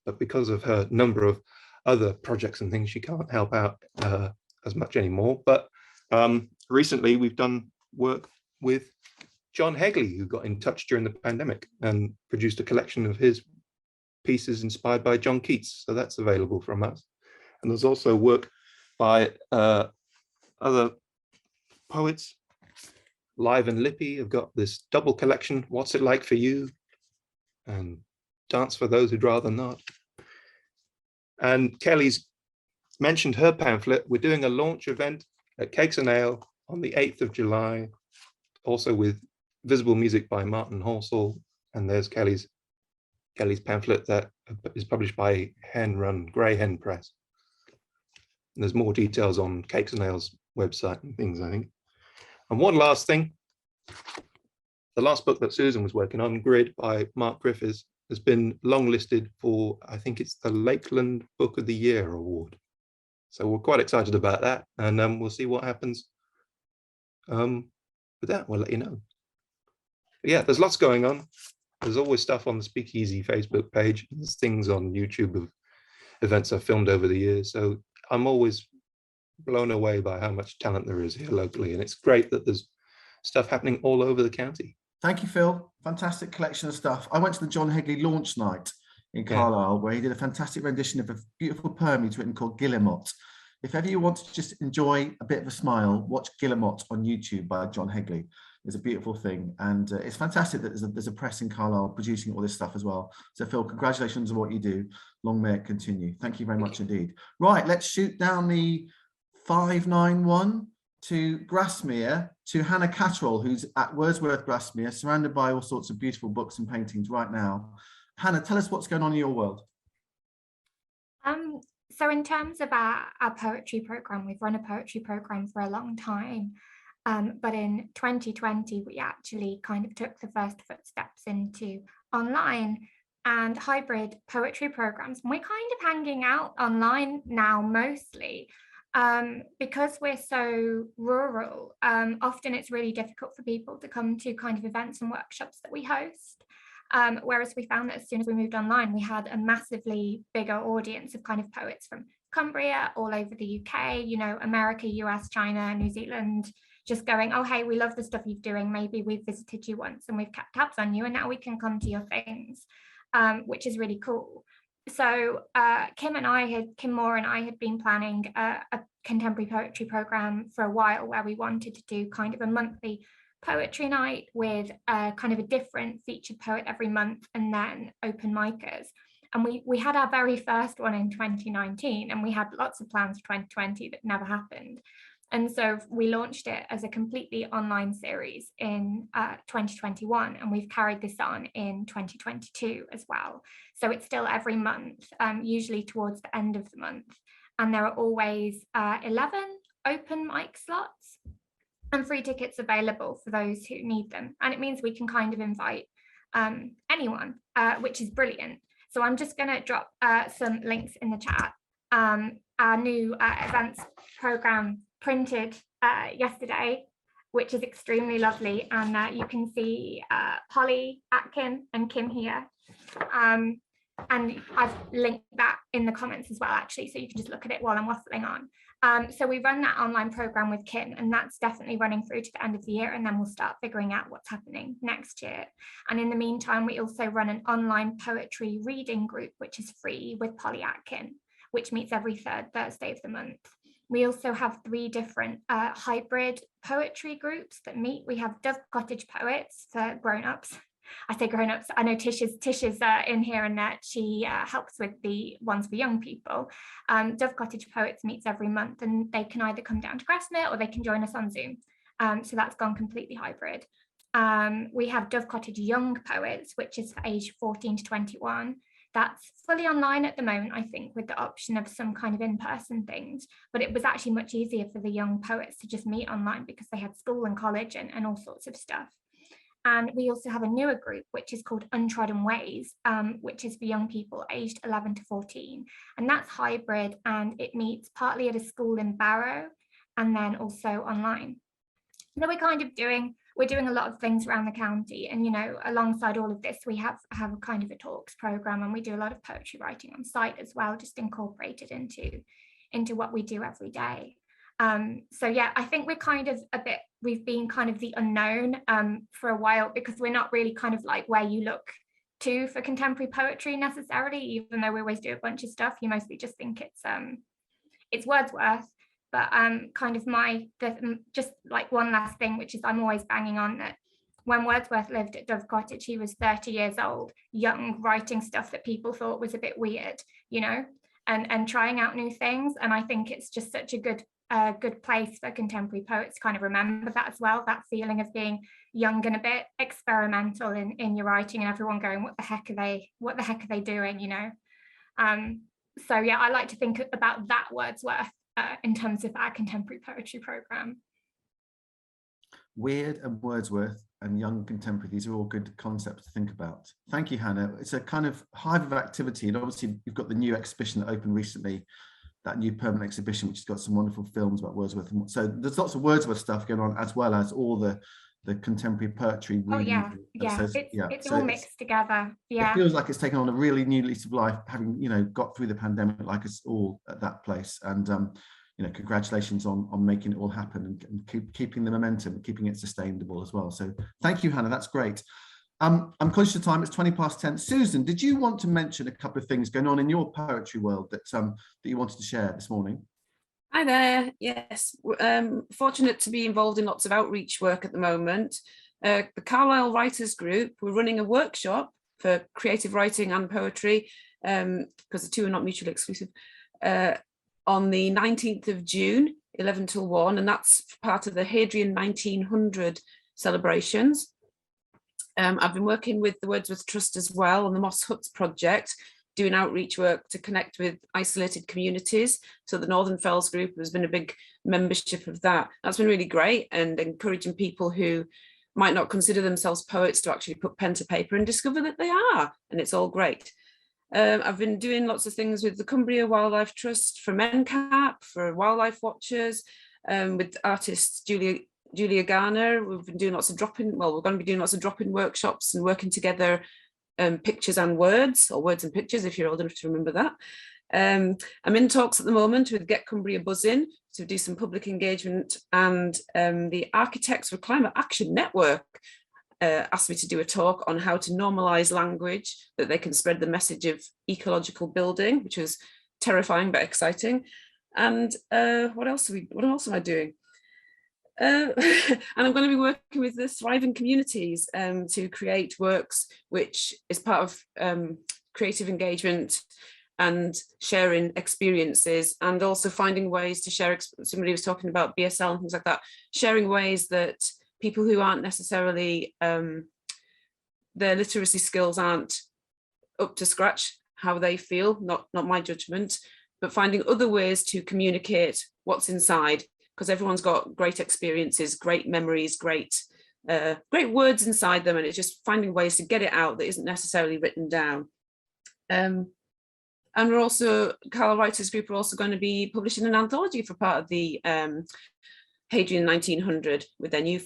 but because of her number of other projects and things, she can't help out as much anymore. But recently we've done work with John Hegley, who got in touch during the pandemic and produced a collection of his pieces inspired by John Keats. So that's available from us. And there's also work by other poets. Live and Lippy have got this double collection, What's It Like for You? And Dance for Those Who'd Rather Not. And Kelly's mentioned her pamphlet. We're doing a launch event at Cakes and Ale on the 8th of July, also with visible music by Martin Horsall. And there's Kelly's pamphlet that is published by Hen Run Grey Hen Press. And there's more details on Cakes and Ale's website and things, I think. And one last thing, the last book that Susan was working on, Grid by Mark Griffiths, has been longlisted for, I think it's the Lakeland Book of the Year award. So we're quite excited about that, and we'll see what happens with that. We'll let you know. But yeah, there's lots going on. There's always stuff on the Speakeasy Facebook page. There's things on YouTube of events I've filmed over the years. So I'm always blown away by how much talent there is here locally, and it's great that there's stuff happening all over the county. Thank you, Phil. Fantastic collection of stuff. I went to the John Hegley launch night in Carlisle, where he did a fantastic rendition of a beautiful poem he's written called Guillemot. If ever you want to just enjoy a bit of a smile, watch Guillemot on YouTube by John Hegley. It's a beautiful thing, and it's fantastic that there's a press in Carlisle producing all this stuff as well. So Phil, congratulations on what you do. Long may it continue. Thank you very much indeed. Right, let's shoot down the 591 to Grasmere, to Hannah Catterall, who's at Wordsworth Grasmere, surrounded by all sorts of beautiful books and paintings right now. Hannah, tell us what's going on in your world. So in terms of our poetry programme, we've run a poetry programme for a long time. But in 2020, we actually kind of took the first footsteps into online and hybrid poetry programs. And we're kind of hanging out online now mostly because we're so rural. Often it's really difficult for people to come to kind of events and workshops that we host. Whereas we found that as soon as we moved online, we had a massively bigger audience of kind of poets from Cumbria, all over the UK, you know, America, US, China, New Zealand, just going, oh, hey, we love the stuff you're doing. Maybe we've visited you once and we've kept tabs on you and now we can come to your things, which is really cool. So Kim Moore and I had been planning a contemporary poetry program for a while where we wanted to do kind of a monthly poetry night with kind of a different featured poet every month and then open micers. And we had our very first one in 2019 and we had lots of plans for 2020 that never happened. And so we launched it as a completely online series in 2021, and we've carried this on in 2022 as well. So it's still every month, usually towards the end of the month. And there are always 11 open mic slots and free tickets available for those who need them. And it means we can kind of invite anyone, which is brilliant. So I'm just going to drop some links in the chat. Our new events program printed yesterday, which is extremely lovely. And you can see Polly, Atkin and Kim here. And I've linked that in the comments as well, actually, so you can just look at it while I'm waffling on. So we run that online program with Kim, and that's definitely running through to the end of the year, and then we'll start figuring out what's happening next year. And in the meantime, we also run an online poetry reading group, which is free, with Polly Atkin, which meets every third Thursday of the month. We also have 3 different hybrid poetry groups that meet. We have Dove Cottage Poets for grown-ups. I say grown-ups, I know Tish is in here, and that she helps with the ones for young people. Dove Cottage Poets meets every month, and they can either come down to Grasmere or they can join us on Zoom. So that's gone completely hybrid. We have Dove Cottage Young Poets, which is for age 14 to 21. That's fully online at the moment, I think, with the option of some kind of in-person things. But it was actually much easier for the young poets to just meet online because they had school and college and all sorts of stuff. And we also have a newer group, which is called Untrodden Ways, which is for young people aged 11 to 14. And that's hybrid, and it meets partly at a school in Barrow and then also online. So we're doing a lot of things around the county. And, you know, alongside all of this, we have a kind of a talks program, and we do a lot of poetry writing on site as well, just incorporated into what we do every day. So yeah, I think we've been kind of the unknown for a while, because we're not really kind of like where you look to for contemporary poetry necessarily, even though we always do a bunch of stuff. You mostly just think it's Wordsworth. But kind of just like one last thing, which is I'm always banging on that when Wordsworth lived at Dove Cottage, he was 30 years old, young, writing stuff that people thought was a bit weird, you know, and trying out new things. And I think it's just such a good place for contemporary poets to kind of remember that as well, that feeling of being young and a bit experimental in your writing, and everyone going, what the heck are they doing, you know? So yeah, I like to think about that Wordsworth in terms of our contemporary poetry program. Weird and Wordsworth and young contemporary, these are all good concepts to think about. Thank you, Hannah. It's a kind of hive of activity, and obviously you've got the new exhibition that opened recently, that new permanent exhibition, which has got some wonderful films about Wordsworth. So there's lots of Wordsworth stuff going on, as well as all the contemporary poetry reading. Oh yeah, it's all mixed together. Yeah, it feels like it's taken on a really new lease of life, having, you know, got through the pandemic like us all at that place. And you know, congratulations on making it all happen and keeping the momentum, keeping it sustainable as well. So thank you, Hannah, that's great. I'm conscious of time, it's 10:20. Susan, did you want to mention a couple of things going on in your poetry world that you wanted to share this morning? Hi there. Yes, fortunate to be involved in lots of outreach work at the moment. The Carlisle Writers Group, we're running a workshop for creative writing and poetry, because the two are not mutually exclusive, on the 19th of June 11 till 1, and that's part of the Hadrian 1900 celebrations. I've been working with the Wordsworth Trust as well on the Moss Huts project, doing outreach work to connect with isolated communities. So the Northern Fells group has been a big membership of that. That's been really great, and encouraging people who might not consider themselves poets to actually put pen to paper and discover that they are, and it's all great. I've been doing lots of things with the Cumbria Wildlife Trust for MenCap, for wildlife watchers, with artists Julia Garner. We've been doing lots of drop-in, well, we're going to be doing lots of drop-in workshops and working together, pictures and words, or words and pictures if you're old enough to remember that. I'm in talks at the moment with Get Cumbria Buzzing to do some public engagement, and the Architects for Climate Action Network asked me to do a talk on how to normalise language that they can spread the message of ecological building, which was terrifying but exciting. And what else am I doing? And I'm going to be working with the Thriving Communities to create works which is part of creative engagement and sharing experiences, and also finding ways to share. Somebody was talking about BSL and things like that, sharing ways that people who aren't necessarily, their literacy skills aren't up to scratch, how they feel, not my judgment, but finding other ways to communicate what's inside, because everyone's got great experiences, great memories, great words inside them, and it's just finding ways to get it out that isn't necessarily written down. And we're also, Carlisle Writers Group are also going to be publishing an anthology for part of the Hadrian 1900 with their new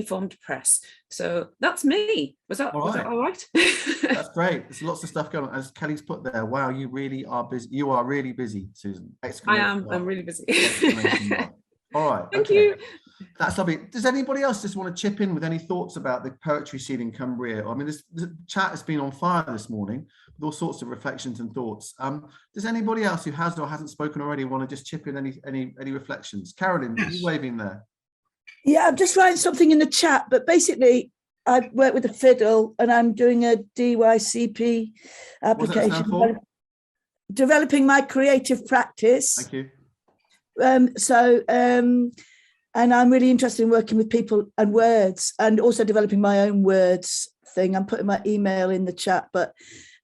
formed press. So that's me. Was that all right? That's great. There's lots of stuff going on. As Kelly's put there, wow, you really are busy. You are really busy, Susan. I am. I'm really busy. All right. Thank you. That's lovely. Does anybody else just want to chip in with any thoughts about the poetry scene in Cumbria? I mean, this chat has been on fire this morning with all sorts of reflections and thoughts. Does anybody else who has or hasn't spoken already want to just chip in any reflections? Carolyn, yes. Are you waving there? Yeah, I'm just writing something in the chat, but basically I work with a fiddle and I'm doing a DYCP application. Developing my creative practice. Thank you. And I'm really interested in working with people and words, and also developing my own words thing. I'm putting my email in the chat, but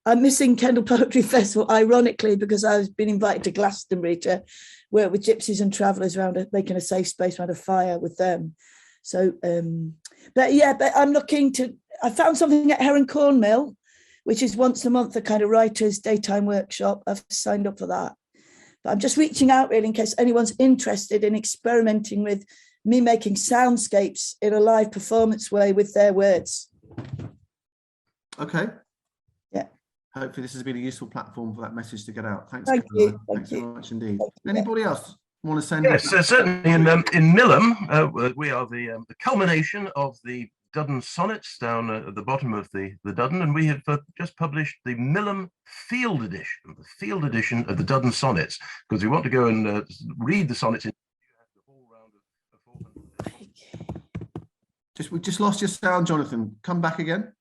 I'm missing Kendal Poetry Festival, ironically, because I've been invited to Glastonbury to work with gypsies and travellers around making a safe space around a fire with them. So, but I'm looking to, I found something at Heron Corn Mill, which is once a month, a kind of writer's daytime workshop. I've signed up for that. But I'm just reaching out really in case anyone's interested in experimenting with me making soundscapes in a live performance way with their words. Okay. Yeah. Hopefully this has been a useful platform for that message to get out. Thanks. Thank you. Thanks so much indeed. Anybody else want to send? Yes, certainly in Millom, we are the culmination of the Dudden sonnets down at the bottom of the Dudden, and we have just published the Millom field edition of the Dudden sonnets, because we want to go and read the sonnets in the whole round of 400. We just lost your sound, Jonathan. Come back again.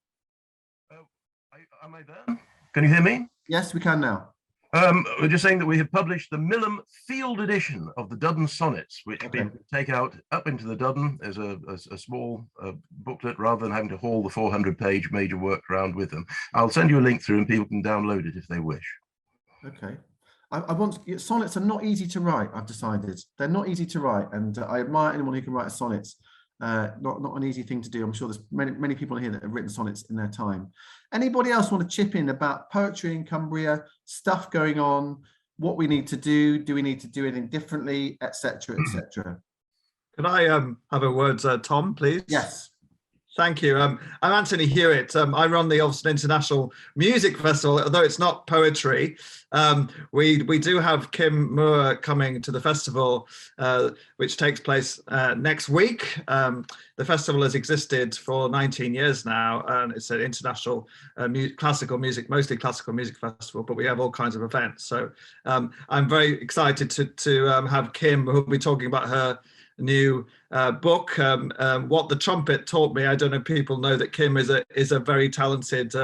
Am I there? Can you hear me? Yes, we can now. We're just saying that we have published the Millom field edition of the Dudden sonnets, which people can take out up into the Dudden as a small booklet, rather than having to haul the 400-page major work around with them. I'll send you a link through and people can download it if they wish. Okay. Sonnets are not easy to write, I've decided. They're not easy to write, and I admire anyone who can write sonnets. Not an easy thing to do. I'm sure there's many people here that have written sonnets in their time. Anybody else want to chip in about poetry in Cumbria, stuff going on, what we need to do we need to do anything differently, etc., etc.? Can I have a word, Tom, please? Yes. Thank you. I'm Anthony Hewitt. I run the Ulster International Music Festival, although it's not poetry. We do have Kim Moore coming to the festival, which takes place next week. The festival has existed for 19 years now, and it's an international classical music, mostly classical music festival, but we have all kinds of events. So I'm very excited to have Kim, who'll be talking about her new book, What the Trumpet Taught Me. I don't know if people know that Kim is a very talented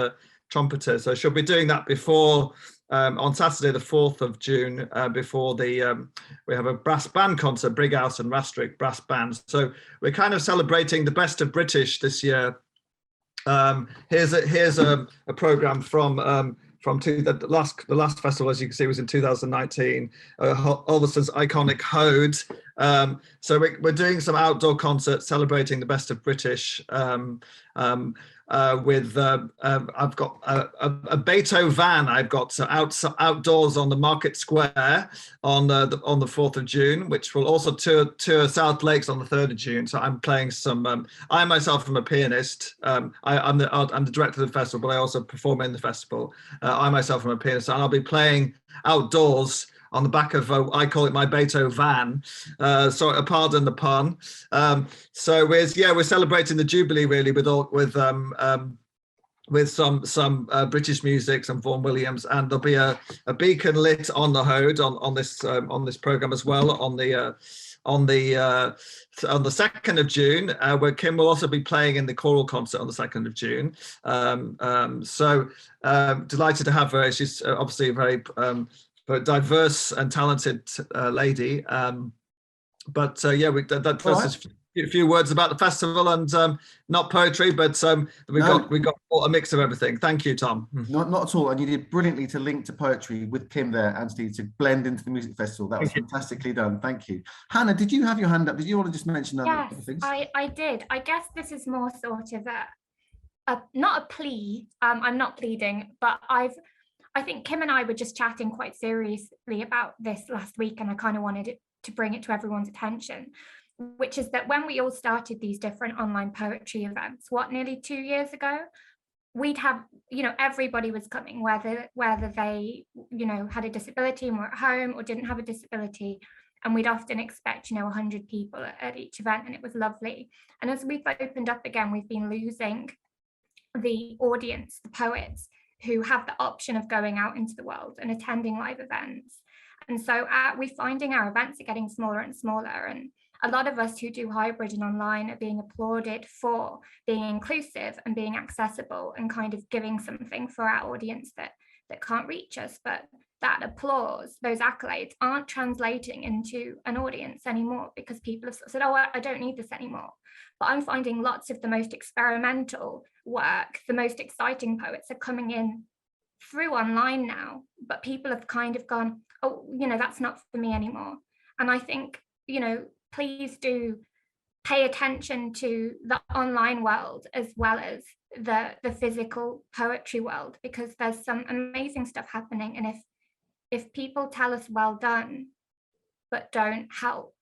trumpeter, so she'll be doing that before on Saturday, the 4th of June, before the we have a brass band concert, Brighouse and Rastrick brass band. So we're kind of celebrating the best of British this year. Here's a program from the last festival, as you can see, was in 2019. Ulverston's iconic Hode. So we're doing some outdoor concerts celebrating the best of British. With I've got a Beto van. I've got outdoors on the Market Square on the 4th of June, which will also tour South Lakes on the 3rd of June. So I'm playing some. I myself am a pianist. I'm the director of the festival, but I also perform in the festival. I myself am a pianist, and I'll be playing outdoors on the back of, I call it my Beto van, so pardon the pun. So we're celebrating the Jubilee really with some British music, some Vaughan Williams, and there'll be a beacon lit on the Hode on this program as well on the 2nd of June, where Kim will also be playing in the choral concert on the 2nd of June. So delighted to have her. She's obviously a very diverse and talented lady. But yeah, that's just a few words about the festival, and not poetry, but we got a mix of everything. Thank you, Tom. Not at all. And you did brilliantly to link to poetry with Kim there, Anthony, to blend into the music festival. That was fantastically done. Thank you. Hannah, did you have your hand up? Did you want to just mention other things? Yes, I did. I guess this is more sort of not a plea. I'm not pleading, but I think Kim and I were just chatting quite seriously about this last week, and I kind of wanted to bring it to everyone's attention, which is that when we all started these different online poetry events, nearly 2 years ago, we'd have, everybody was coming, whether they, had a disability and were at home or didn't have a disability. And we'd often expect, 100 people at each event, and it was lovely. And as we've opened up again, we've been losing the audience, the poets, who have the option of going out into the world and attending live events. And so we're finding our events are getting smaller and smaller. And a lot of us who do hybrid and online are being applauded for being inclusive and being accessible and kind of giving something for our audience that can't reach us. But that applause, those accolades aren't translating into an audience anymore, because people have said, oh, I don't need this anymore. But I'm finding lots of the most experimental work, the most exciting poets are coming in through online now, but people have kind of gone, oh, that's not for me anymore. And I think, please do pay attention to the online world as well as the physical poetry world, because there's some amazing stuff happening. And if people tell us well done, but don't help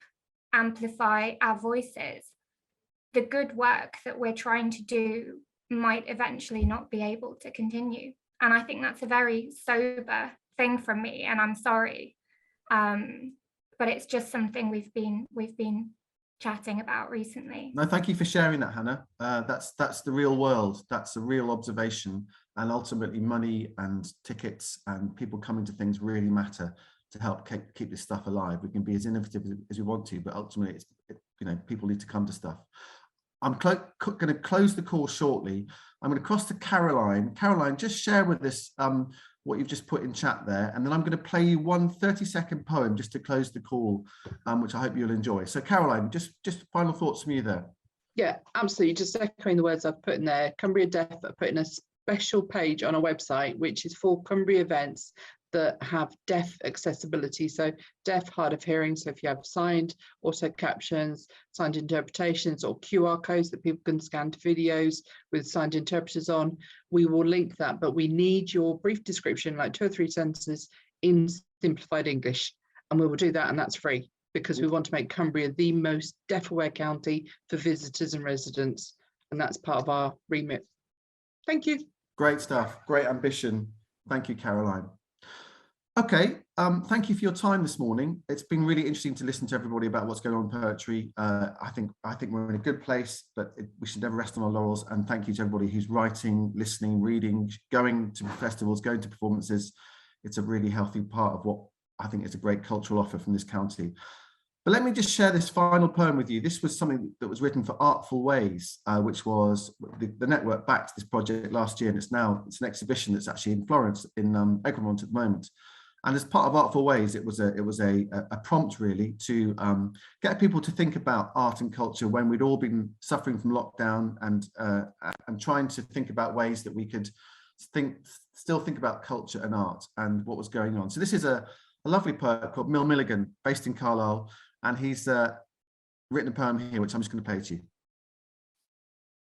amplify our voices, the good work that we're trying to do might eventually not be able to continue. And I think that's a very sober thing from me, and I'm sorry. But it's just something we've been chatting about recently. No, thank you for sharing that, Hannah. That's the real world. That's a real observation, and ultimately money and tickets and people coming to things really matter to help keep this stuff alive. We can be as innovative as we want to, but ultimately, people need to come to stuff. I'm going to close the call shortly. I'm going to cross to Caroline. Caroline, just share with us what you've just put in chat there, and then I'm going to play you one 30-second poem just to close the call, which I hope you'll enjoy. So Caroline, just final thoughts from you there. Yeah, absolutely. Just echoing the words I've put in there. Cumbria Deaf are putting a special page on our website, which is for Cumbria events that have deaf accessibility. So deaf, hard of hearing. So if you have signed auto captions, signed interpretations, or QR codes that people can scan to videos with signed interpreters on, we will link that. But we need your brief description, like 2 or 3 sentences in simplified English. And we will do that, and that's free, because we want to make Cumbria the most deaf-aware county for visitors and residents. And that's part of our remit. Thank you. Great stuff. Great ambition. Thank you, Caroline. Okay, thank you for your time this morning. It's been really interesting to listen to everybody about what's going on in poetry. I think we're in a good place, but we should never rest on our laurels. And thank you to everybody who's writing, listening, reading, going to festivals, going to performances. It's a really healthy part of what I think is a great cultural offer from this county. But let me just share this final poem with you. This was something that was written for Artful Ways, which was the network backed this project last year, and it's an exhibition that's actually in Florence, in Egremont at the moment. And as part of Artful Ways, it was a prompt really to get people to think about art and culture when we'd all been suffering from lockdown, and trying to think about ways that we could still think about culture and art and what was going on. So this is a lovely poet called Mill Milligan, based in Carlisle, and he's written a poem here, which I'm just going to play to you.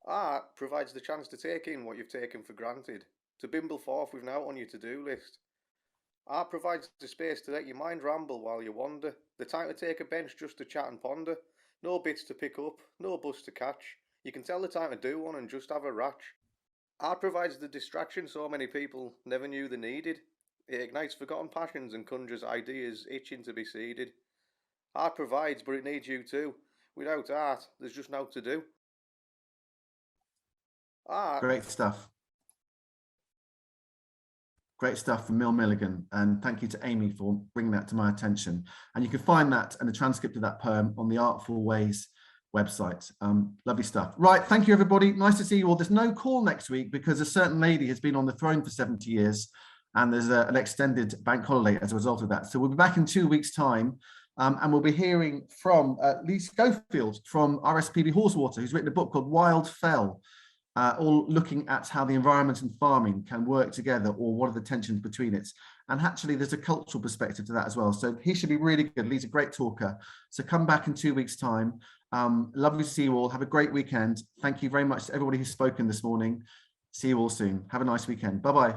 Art provides the chance to take in what you've taken for granted, to bimble forth with now on your to-do list. Art provides the space to let your mind ramble while you wander, the time to take a bench just to chat and ponder. No bits to pick up, no bus to catch. You can tell the time to do one and just have a ratch. Art provides the distraction so many people never knew they needed. It ignites forgotten passions and conjures ideas itching to be seeded. Art provides, but it needs you too. Without art, there's just nought to do. Art. Great stuff. Great stuff from Mill Milligan, and thank you to Amy for bringing that to my attention. And you can find that and the transcript of that poem on the Artful Ways website. Lovely stuff. Right, thank you everybody. Nice to see you all. There's no call next week because a certain lady has been on the throne for 70 years and there's an extended bank holiday as a result of that. So we'll be back in 2 weeks' time, and we'll be hearing from Lee Schofield from RSPB Haweswater, who's written a book called Wild Fell, all looking at how the environment and farming can work together, or what are the tensions between it. And actually there's a cultural perspective to that as well. So he should be really good. Lee's a great talker. So come back in 2 weeks' time. Lovely to see you all. Have a great weekend. Thank you very much to everybody who's spoken this morning. See you all soon. Have a nice weekend. Bye-bye.